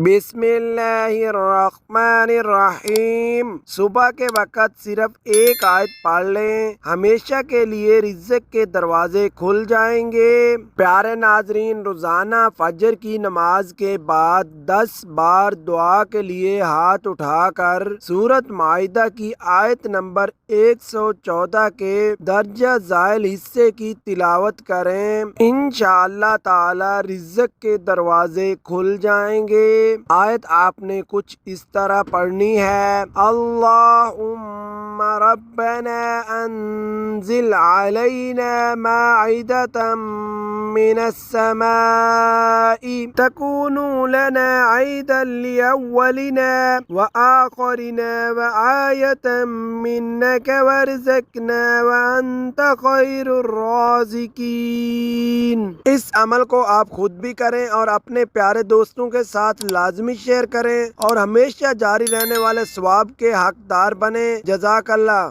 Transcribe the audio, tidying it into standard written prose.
بسم اللہ الرحمن الرحیم۔ صبح کے وقت صرف ایک آیت پڑھ لیں، ہمیشہ کے لیے رزق کے دروازے کھل جائیں گے۔ پیارے ناظرین، روزانہ فجر کی نماز کے بعد 10 بار دعا کے لیے ہاتھ اٹھا کر سورۃ مائدہ کی آیت نمبر 114 کے درجہ ذیل حصے کی تلاوت کریں، انشاءاللہ تعالی رزق کے دروازے کھل جائیں گے۔ آیت آپ نے کچھ اس طرح پڑھنی ہے: اللہم ربنا انزل علینا مائدة من السماء تکون لنا عیدا لأولنا وآخرنا وآیة منک وارزقنا وانت خیر الرازقین۔ اس عمل کو آپ خود بھی کریں اور اپنے پیارے دوستوں کے ساتھ لازمی شیئر کریں اور ہمیشہ جاری رہنے والے ثواب کے حقدار بنیں۔ جزاک اللہ۔